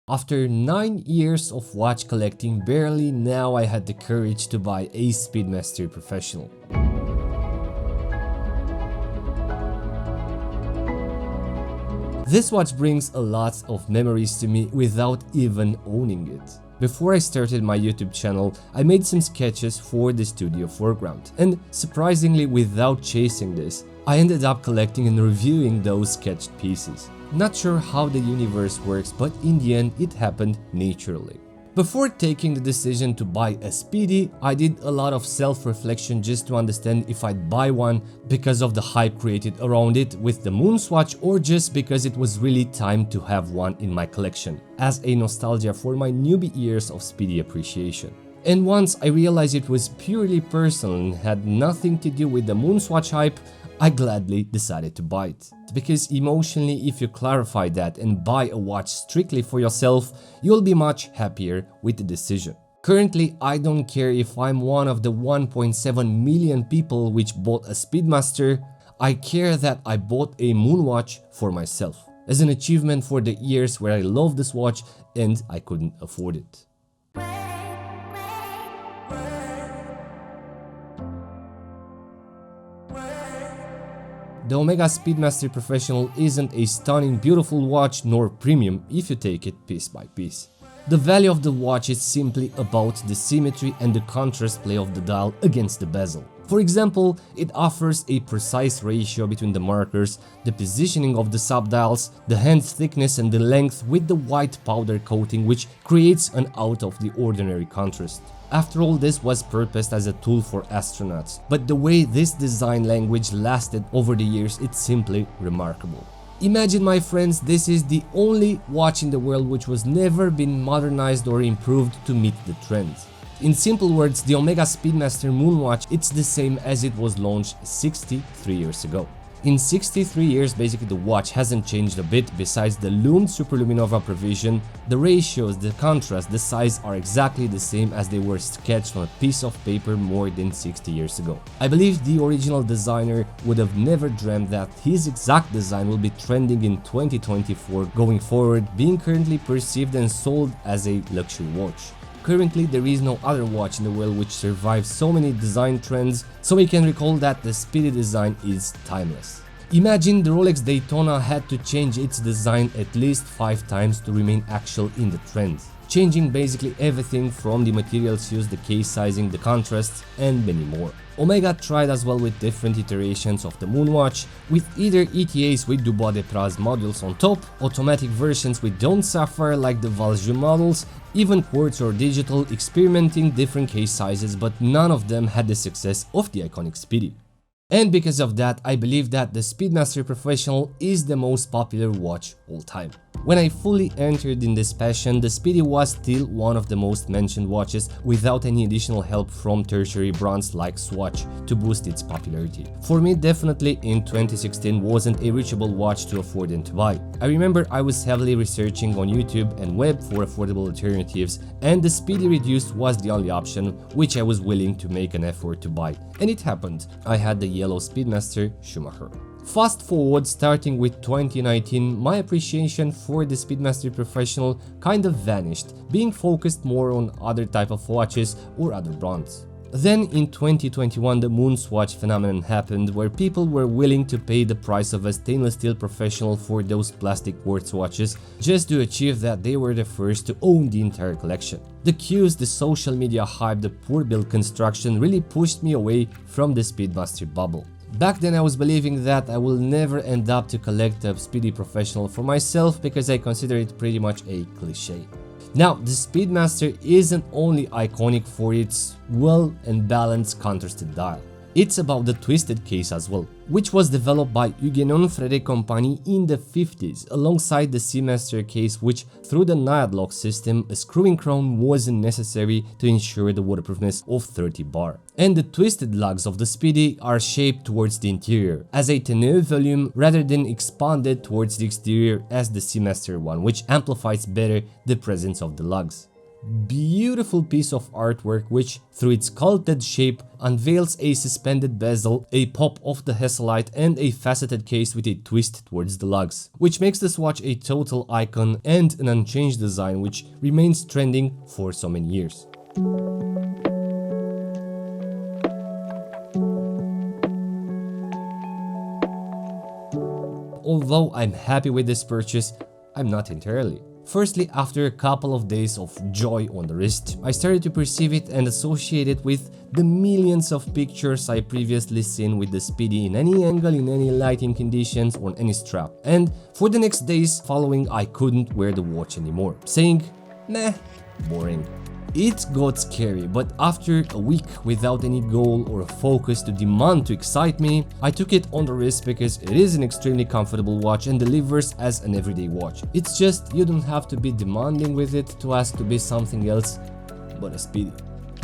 After 9 years of watch collecting, barely now I had the courage to buy a Speedmaster Professional. This watch brings a lot of memories to me without even owning it. Before I started my YouTube channel, I made some sketches for the studio foreground, and surprisingly, without chasing this, I ended up collecting and reviewing those sketched pieces. Not sure how the universe works, but in the end it happened naturally. Before taking the decision to buy a Speedy, I did a lot of self-reflection just to understand if I'd buy one because of the hype created around it with the Moonwatch, or just because it was really time to have one in my collection, as a nostalgia for my newbie years of Speedy appreciation. And once I realized it was purely personal and had nothing to do with the Moonwatch hype, I gladly decided to buy it. Because emotionally, if you clarify that and buy a watch strictly for yourself, you'll be much happier with the decision. Currently, I don't care if I'm one of the 1.7 million people which bought a Speedmaster, I care that I bought a Moonwatch for myself, as an achievement for the years where I loved this watch and I couldn't afford it. The Omega Speedmaster Professional isn't a stunning, beautiful watch nor premium if you take it piece by piece. The value of the watch is simply about the symmetry and the contrast play of the dial against the bezel. For example, it offers a precise ratio between the markers, the positioning of the subdials, the hand thickness and the length with the white powder coating, which creates an out of the ordinary contrast. After all, this was purposed as a tool for astronauts, but the way this design language lasted over the years, it's simply remarkable. Imagine, my friends, this is the only watch in the world which was never been modernized or improved to meet the trends. In simple words, the Omega Speedmaster Moonwatch, it's the same as it was launched 63 years ago. In 63 years, basically the watch hasn't changed a bit. Besides the lumed superluminova provision, the ratios, the contrast, the size are exactly the same as they were sketched on a piece of paper more than 60 years ago. I believe the original designer would have never dreamt that his exact design will be trending in 2024 going forward, being currently perceived and sold as a luxury watch. Currently, there is no other watch in the world which survives so many design trends, so we can recall that the Speedy design is timeless. Imagine the Rolex Daytona had to change its design at least 5 times to remain actual in the trends, changing basically everything from the materials used, the case sizing, the contrasts, and many more. Omega tried as well with different iterations of the Moonwatch, with either ETAs with Dubois de Praz modules on top, automatic versions with Don't Sapphire like the Valjoux models, even quartz or digital, experimenting different case sizes, but none of them had the success of the iconic Speedy. And because of that, I believe that the Speedmaster Professional is the most popular watch all time. When I fully entered in this passion, the Speedy was still one of the most mentioned watches without any additional help from tertiary brands like Swatch to boost its popularity. For me, definitely in 2016 wasn't a reachable watch to afford and to buy. I remember I was heavily researching on YouTube and web for affordable alternatives, and the Speedy Reduced was the only option which I was willing to make an effort to buy. And it happened. I had the yellow Speedmaster Schumacher. Fast forward, starting with 2019, my appreciation for the Speedmaster Professional kind of vanished, being focused more on other type of watches or other brands. Then in 2021 the Moonwatch phenomenon happened, where people were willing to pay the price of a stainless steel Professional for those plastic quartz watches just to achieve that they were the first to own the entire collection. The queues, the social media hype, the poor build construction really pushed me away from the Speedmaster bubble. Back then I was believing that I will never end up to collect a Speedy Professional for myself because I consider it pretty much a cliche. Now, the Speedmaster isn't only iconic for its well and balanced contrasted dial. It's about the twisted case as well, which was developed by Huguenon Frere Company in the 50s alongside the Seamaster case, which through the Naiad lock system a screwing crown wasn't necessary to ensure the waterproofness of 30 bar. And the twisted lugs of the Speedy are shaped towards the interior as a tenue volume rather than expanded towards the exterior as the Seamaster one, which amplifies better the presence of the lugs. beautiful piece of artwork which, through its sculpted shape, unveils a suspended bezel, a pop of the Hesalite and a faceted case with a twist towards the lugs, which makes this watch a total icon and an unchanged design which remains trending for so many years. Although I'm happy with this purchase, I'm not entirely. Firstly, after a couple of days of joy on the wrist, I started to perceive it and associate it with the millions of pictures I previously seen with the Speedy in any angle, in any lighting conditions, on any strap. And for the next days following, I couldn't wear the watch anymore, saying, meh, boring. It got scary, but after a week without any goal or a focus to demand to excite me, I took it on the wrist because it is an extremely comfortable watch and delivers as an everyday watch. It's just you don't have to be demanding with it to ask to be something else but a Speedy.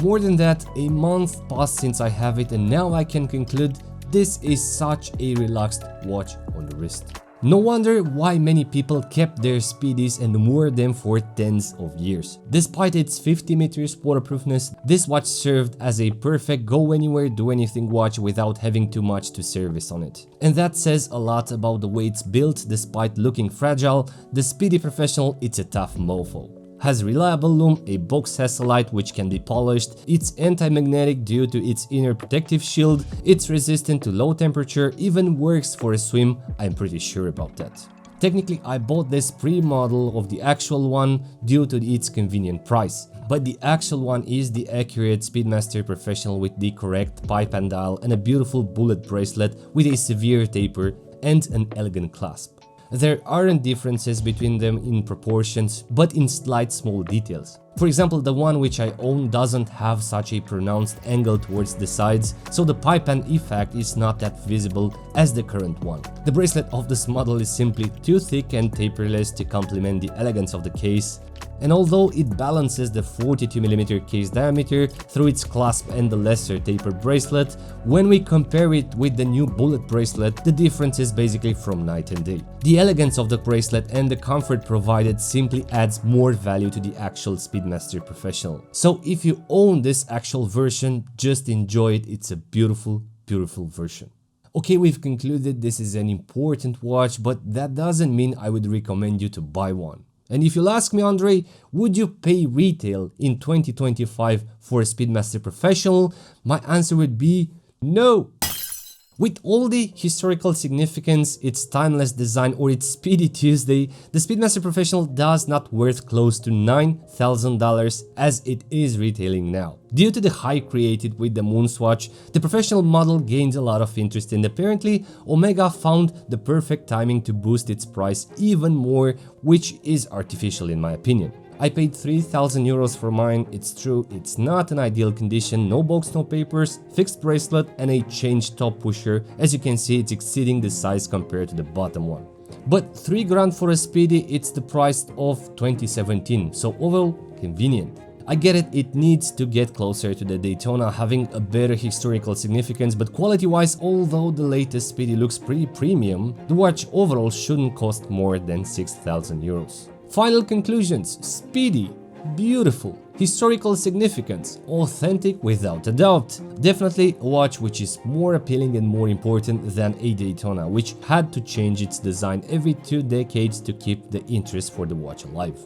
More than that, a month passed since I have it and now I can conclude this is such a relaxed watch on the wrist. No wonder why many people kept their Speedies and wore them for tens of years. Despite its 50 meters waterproofness, this watch served as a perfect go anywhere do anything watch without having too much to service on it. And that says a lot about the way it's built. Despite looking fragile, the Speedy Professional, it's a tough mofo. Has reliable loom, a box Hesalite which can be polished, it's anti-magnetic due to its inner protective shield, it's resistant to low temperature, even works for a swim, I'm pretty sure about that. Technically, I bought this pre-model of the actual one due to its convenient price, but the actual one is the accurate Speedmaster Professional with the correct pipe and dial and a beautiful bullet bracelet with a severe taper and an elegant clasp. There aren't differences between them in proportions, but in slight small details. For example, the one which I own doesn't have such a pronounced angle towards the sides, so the pipe and effect is not that visible as the current one. The bracelet of this model is simply too thick and taperless to complement the elegance of the case. And although it balances the 42mm case diameter through its clasp and the lesser taper bracelet, when we compare it with the new bullet bracelet, the difference is basically from night and day. The elegance of the bracelet and the comfort provided simply adds more value to the actual Speedmaster Professional. So if you own this actual version, just enjoy it, it's a beautiful, beautiful version. Okay, we've concluded this is an important watch, but that doesn't mean I would recommend you to buy one. And if you'll ask me, Andre, would you pay retail in 2025 for a Speedmaster Professional? My answer would be no. With all the historical significance, its timeless design or its Speedy Tuesday, the Speedmaster Professional does not worth close to $9,000 as it is retailing now. Due to the hype created with the Moonwatch, the professional model gained a lot of interest and apparently Omega found the perfect timing to boost its price even more, which is artificial in my opinion. I paid 3,000 euros for mine. It's true, it's not an ideal condition, no box, no papers, fixed bracelet and a changed top pusher. As you can see, it's exceeding the size compared to the bottom one. But 3 grand for a Speedy, it's the price of 2017, so overall convenient. I get it, it needs to get closer to the Daytona, having a better historical significance, but quality-wise, although the latest Speedy looks pretty premium, the watch overall shouldn't cost more than 6,000 euros. Final conclusions: Speedy, beautiful, historical significance, authentic without a doubt. Definitely a watch which is more appealing and more important than a Daytona, which had to change its design every 2 decades to keep the interest for the watch alive.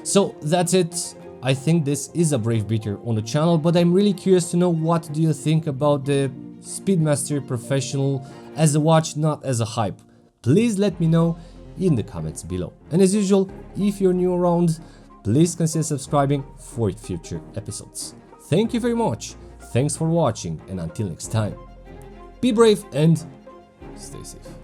So that's it. I think this is a brave beater on the channel, but I'm really curious to know what do you think about the Speedmaster Professional as a watch, not as a hype. Please let me know in the comments below. And as usual, if you're new around, please consider subscribing for future episodes. Thank you very much, thanks for watching, and until next time, be brave and stay safe.